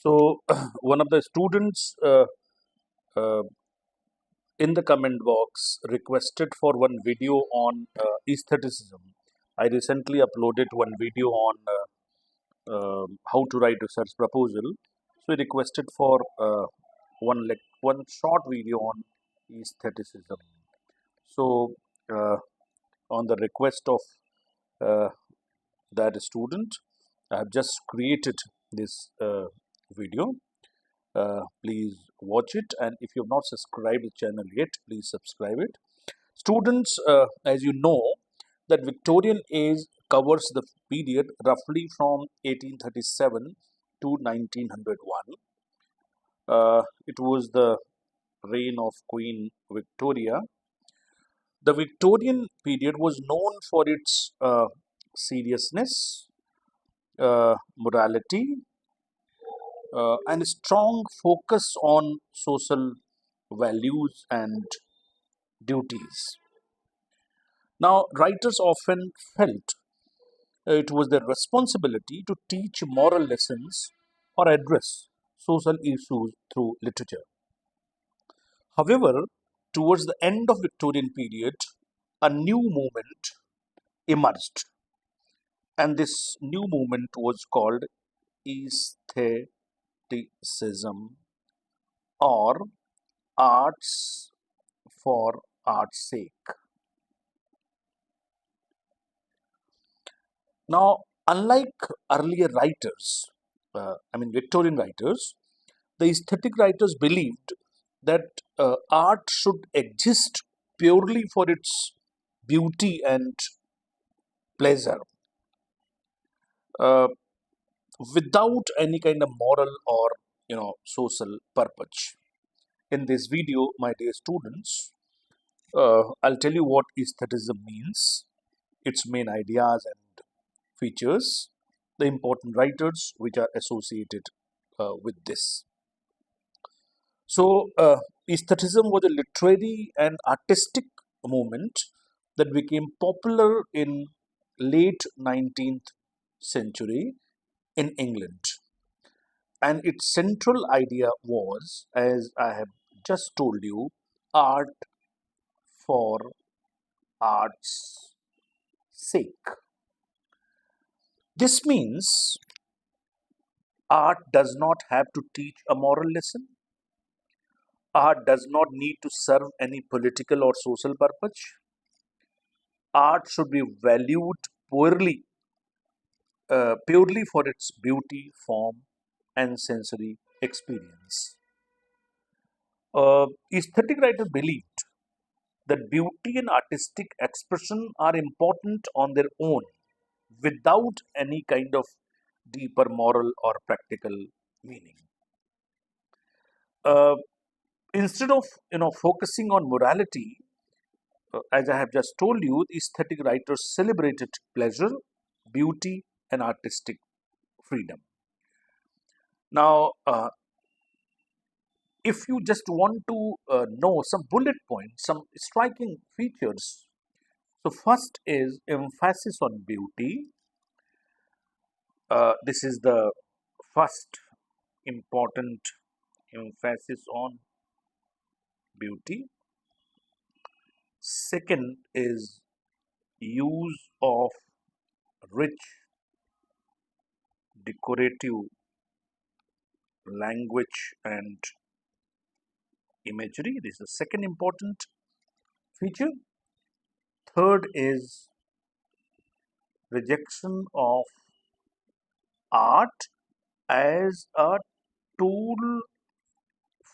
So, one of the students uh, in the comment box requested for one video on aestheticism. I recently uploaded one video on how to write research proposal. So, he requested for one short video on aestheticism. So, uh, on the request of uh, that student, I have just created this video. Please watch it, and if you have not subscribed the channel yet, please subscribe it. Students, as you know, that Victorian age covers the period roughly from 1837 to 1901. It was the reign of Queen Victoria. The Victorian period was known for its seriousness, morality, and strong focus on social values and duties. Now, writers often felt it was their responsibility to teach moral lessons or address social issues through literature. However, towards the end of Victorian period, a new movement emerged, and this new movement was called aestheticism or arts for art's sake. Now, unlike earlier writers, Victorian writers, the aesthetic writers believed that art should exist purely for its beauty and pleasure, uh, without any kind of moral or social purpose. In this video, my dear students, I'll tell you what aestheticism means, its main ideas and features, the important writers which are associated with this. So, aestheticism was a literary and artistic movement that became popular in late 19th century in England. And its central idea was, as I have just told you, art for art's sake. This means art does not have to teach a moral lesson. Art does not need to serve any political or social purpose. Art should be valued purely for its beauty, form, and sensory experience. Aesthetic writers believed that beauty and artistic expression are important on their own without any kind of deeper moral or practical meaning. Uh, Instead of focusing on morality, as I have just told you, the aesthetic writers celebrated pleasure, beauty, and artistic freedom. Now, if you just want to know some bullet points, some striking features, so first is emphasis on beauty. This is the first important emphasis on beauty. Second is use of rich decorative language and imagery. This is the second important feature. Third is rejection of art as a tool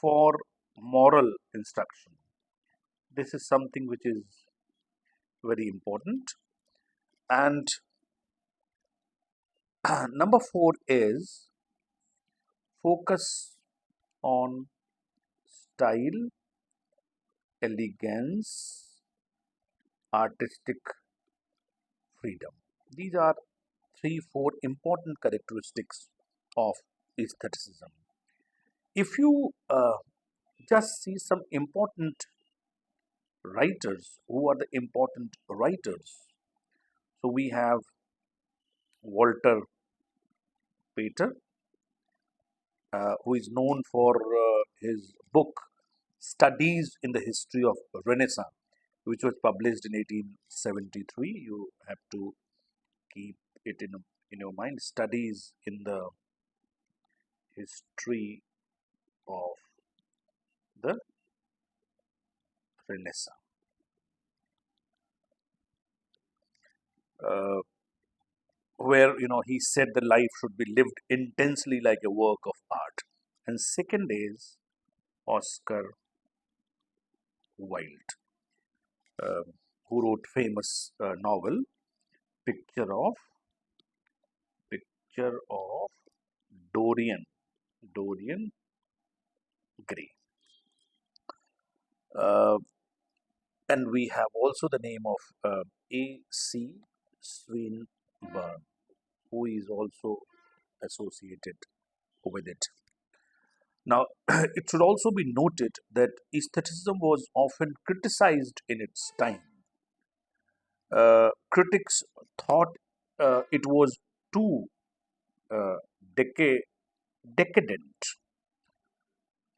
for moral instruction. This is something which is very important. And number four is focus on style, elegance, artistic freedom. These are three, four important characteristics of aestheticism. If you just see some important writers, who are the important writers? So we have Walter Pater, who is known for his book Studies in the History of Renaissance, which was published in 1873. You have to keep it in your mind. Studies in the History of the Renaissance. Uh, where he said the life should be lived intensely like a work of art. And second is Oscar Wilde, uh, who wrote famous novel Picture of Dorian Gray. Uh, and we have also the name of A.C. Swinburne, who is also associated with it. Now, it should also be noted that aestheticism was often criticized in its time. Critics thought it was too uh, deca- decadent.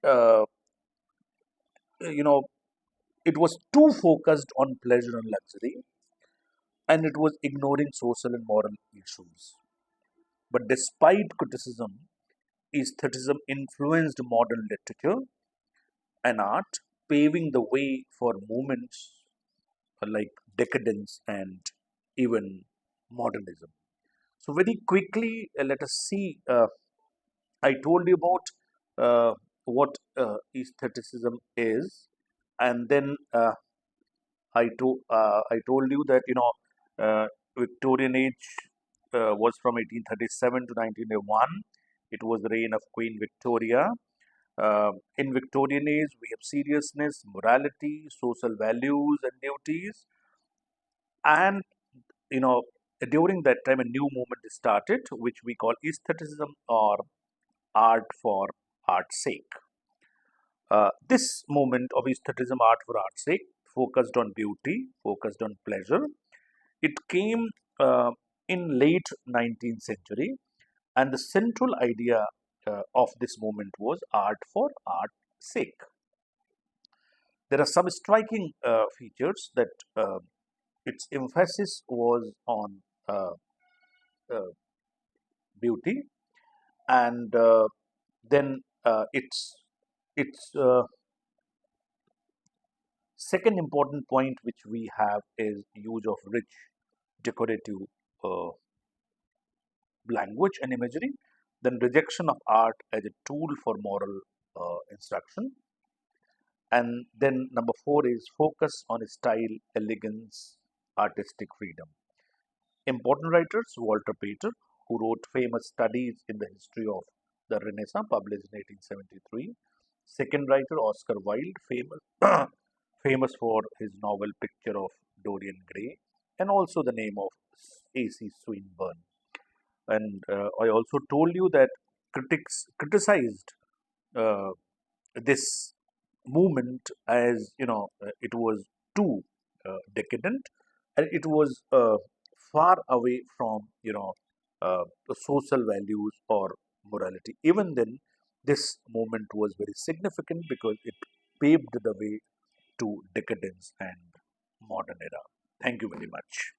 Uh, you know, it was too focused on pleasure and luxury, and it was ignoring social and moral issues. But despite criticism, aestheticism influenced modern literature and art, paving the way for movements like decadence and even modernism. So, very quickly, let us see. I told you about what aestheticism is, and then I told you that Victorian age was from 1837 to 1901. It was the reign of Queen Victoria. In Victorian age, we have seriousness, morality, social values, and duties. And you know, during that time, a new movement started, which we call aestheticism or art for art's sake. This movement of aestheticism, art for art's sake, focused on beauty, focused on pleasure. It came in late 19th century, and the central idea of this movement was art for art's sake. There are some striking features that its emphasis was on uh, beauty, and then its second important point which we have is use of rich decorative uh, language and imagery, then rejection of art as a tool for moral instruction, and then number four is focus on style, elegance, artistic freedom. Important writers Walter Pater, who wrote famous studies in the history of the Renaissance, published in 1873. Second writer Oscar Wilde, famous for his novel Picture of Dorian Gray, and also the name of A.C. Swinburne. And I also told you that critics criticized uh, this movement as it was too decadent, and it was far away from the social values or morality. Even then, this movement was very significant because it paved the way to decadence and modern era. Thank you very much.